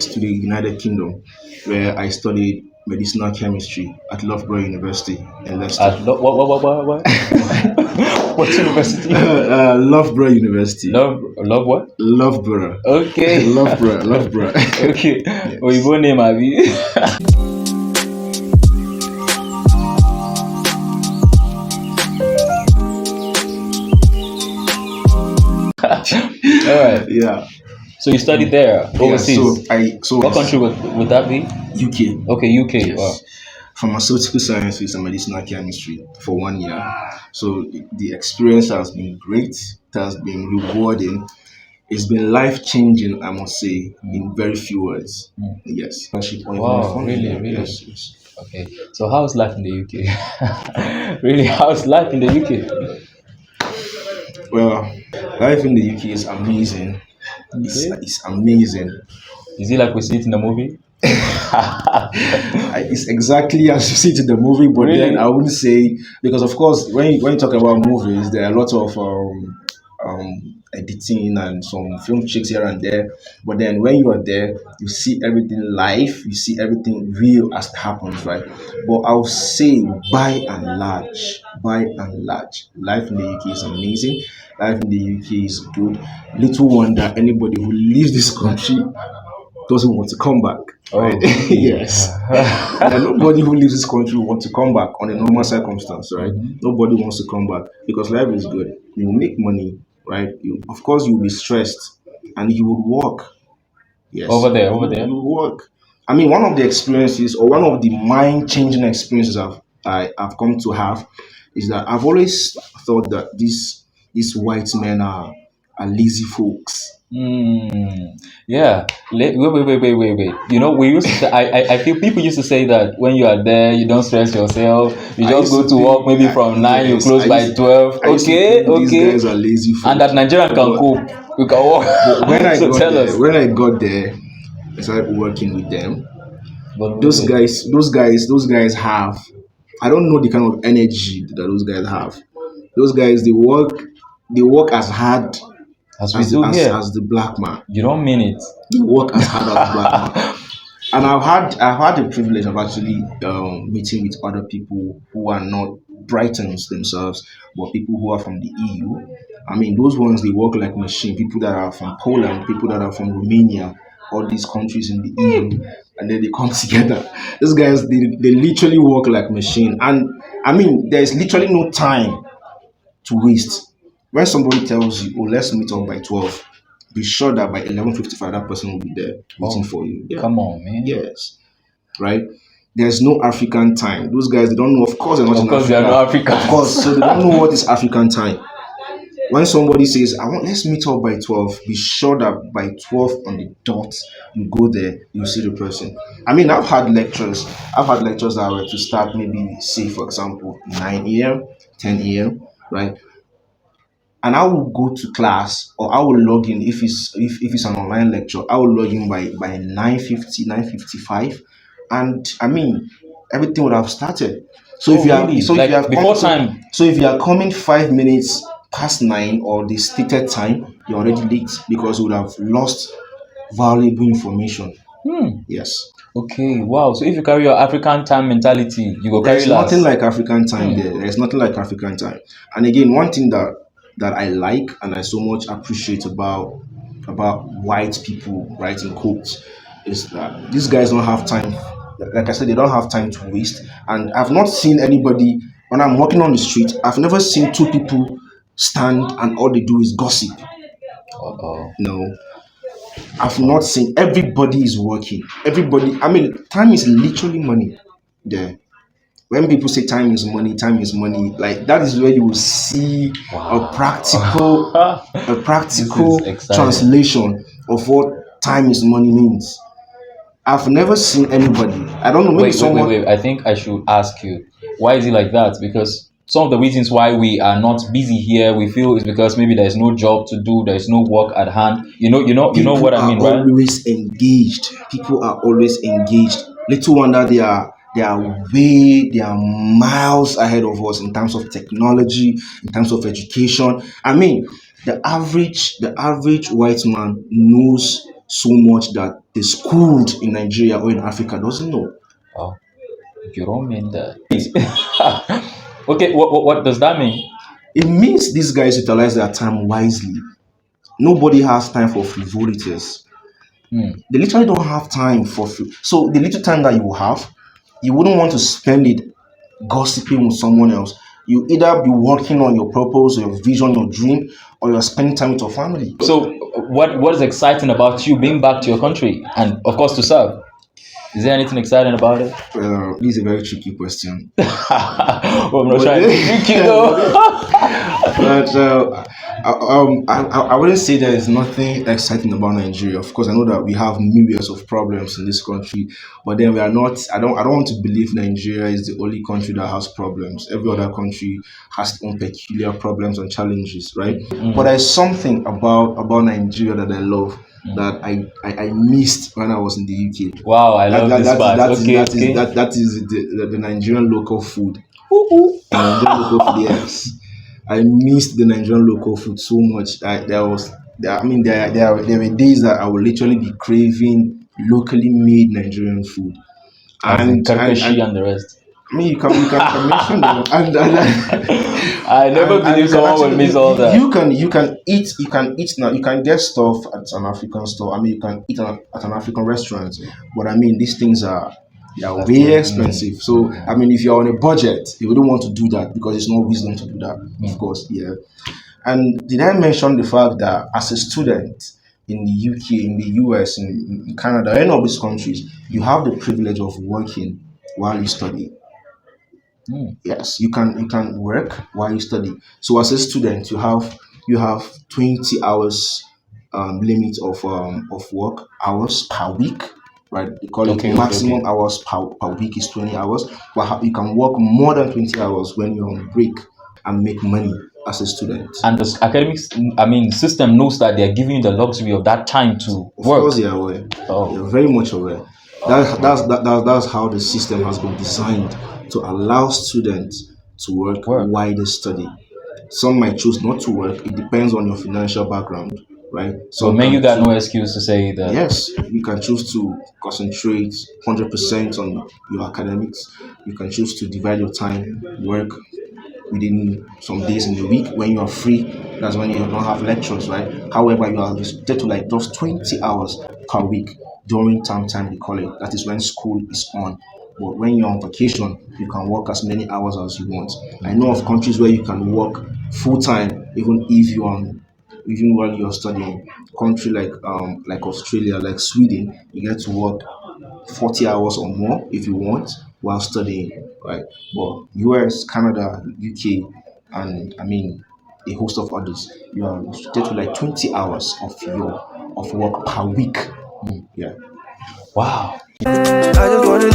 to the United Kingdom, where I studied medicinal chemistry at Loughborough University in Leicester. What university? Loughborough University. Love what? Loughborough. Okay. Loughborough. Okay. Yes. Oyibo name abi. All right. Yeah. So you studied there Yeah. overseas. So What country would that be? UK. Okay, UK. Yes. Wow. Pharmaceutical sciences and medicinal chemistry for 1 year. So the experience has been great. It has been rewarding. It's been life changing, I must say, in very few words. Yes. Wow, really, really? Yes. Okay. So how's life in the UK? Really, how's life in the UK? Well, life in the UK is amazing. Okay. It's amazing. Is it like we see it in the movie? It's exactly as you see it in the movie, but Really? then I wouldn't say, because of course when you talk about movies, there are a lot of editing and some film tricks here and there. But then when you are there, you see everything live, you see everything real as it happens, right? But I'll say by and large, life in the UK is amazing. Life in the UK is good. Little wonder anybody who leaves this country doesn't want to come back. Oh, Right? really? Yes. And nobody who leaves this country wants to come back on a normal circumstance, right? Nobody wants to come back because life is good. You will make money, right? Of course, you'll be stressed and you would work. Yes. Over there. You would work. I mean, one of the experiences or one of the mind changing experiences I've come to have is that I've always thought that these white men are lazy folks. Yeah. Wait. You know, we used to say, I feel people used to say that when you are there, you don't stress yourself. You I just used go to to work think- maybe from 9, you yes, close I by used- 12. I used to Okay, think these okay. guys are lazy folks. And that Nigerian can But- cope. We can work. But when I So got tell there, us. when I got there, I started working with them. But Those wait. guys have. I don't know the kind of energy that those guys have. Those guys, they work as hard As we do here. as the black man. You don't mean it. They work as hard as the black man. And I've had the privilege of actually meeting with other people who are not Britons themselves, but people who are from the EU. I mean, those ones they work like machine. People that are from Poland, people that are from Romania, all these countries in the EU, and then they come together. These guys they literally work like machine, and I mean, there's literally no time to waste. When somebody tells you, "Oh, let's meet up by 12," be sure that by 11:55 that person will be there waiting for you. Yeah. Come on, man. Yes. Right? There's no African time. Those guys, they don't know. Of course, they're not Of in course, they Africa. are not African. Of course, so they don't know what is African time. When somebody says, let's meet up by 12, be sure that by 12 on the dot, you go there, you see the person. I mean, I've had lectures. That were to start maybe, say, for example, 9 a.m., 10 a.m., right? And I will go to class or I will log in if it's an online lecture. I will log in by 9:50, 9:55, and I mean everything would have started. So if Oh, you are really? so Like if you have before come time. so if you are coming 5 minutes past 9 or the stated time, you're already late because you would have lost valuable information. Yes. Okay, wow. So if you carry your African time mentality, you go carry There's last. nothing like African time there. There's nothing like African time. And again, one thing that I like and I so much appreciate about white people, right, in quotes, is that these guys don't have time. Like I said, they don't have time to waste. And I've not seen anybody when I'm walking on the street. I've never seen two people stand and all they do is gossip. Uh-oh. No, I've not seen. Everybody is working. Everybody. I mean, time is literally money. There. When people say time is money, like that is where you will see Wow. a practical This is exciting. translation of what time is money means. I've never seen anybody. I don't know, maybe someone. Wait. I think I should ask you, why is it like that? Because some of the reasons why we are not busy here, we feel is because maybe there's no job to do, there's no work at hand. You know what I mean, People are right? always engaged. People are always engaged. Little wonder they are miles ahead of us in terms of technology, in terms of education. I mean, the average white man knows so much that the schooled in Nigeria or in Africa doesn't know. Oh, you don't mean that. Okay, what does that mean? It means these guys utilize their time wisely. Nobody has time for frivolities. Hmm. They literally don't have time for free. So the little time that you have, you wouldn't want to spend it gossiping with someone else. You either be working on your purpose, your vision, your dream, or you're spending time with your family. So, what is exciting about you being back to your country and, of course, to serve? Is there anything exciting about it? This is a very tricky question. Well, I'm not trying to trick you though. But I wouldn't say there is nothing exciting about Nigeria. Of course, I know that we have myriads of problems in this country, but then we are not. I don't want to believe Nigeria is the only country that has problems. Every other country has its own peculiar problems and challenges, right? But there's something about Nigeria that I love. That I missed when I was in the UK. Wow, I love this part. Okay, okay. That is the Nigerian local food. Nigerian local food, yes. I missed the Nigerian local food so much. There were days that I would literally be craving locally made Nigerian food. As in And Karkashi and the rest. I mean, you can mention them, I never believe someone will miss all that. You can eat now. You can get stuff at an African store. I mean, you can eat at an African restaurant. But I mean, these things are way expensive. So I mean, if you're on a budget, you wouldn't want to do that because it's not wisdom to do that. Of course, yeah. And did I mention the fact that as a student in the UK, in the US, in Canada, any of these countries, you have the privilege of working while you study. Yes, you can work while you study. So as a student, you have 20 hours limit of work hours per week, right? They call it Okay, maximum okay. hours per week is 20 hours, but you can work more than 20 hours when you're on break and make money as a student. And the academics, I mean, system knows that they're giving you the luxury of that time to Of work. course, they are aware. Oh. They're very much aware. That's how the system has been designed to allow students to work while they study. Some might choose not to work. It depends on your financial background, right? So, man, you got no excuse to say that. Yes, you can choose to concentrate 100% on your academics. You can choose to divide your time, work within some days in the week when you are free. That's when you don't have lectures, right? However, you are restricted to like just 20 hours per week during term time, they call it. That is when school is on. But when you're on vacation, you can work as many hours as you want. I know of countries where you can work full time, even while you're studying. Country like Australia, like Sweden, you get to work 40 hours or more if you want while studying, right? But US, Canada, UK, and I mean a host of others, you are restricted to like 20 hours of work per week. Yeah. Wow. I just wanna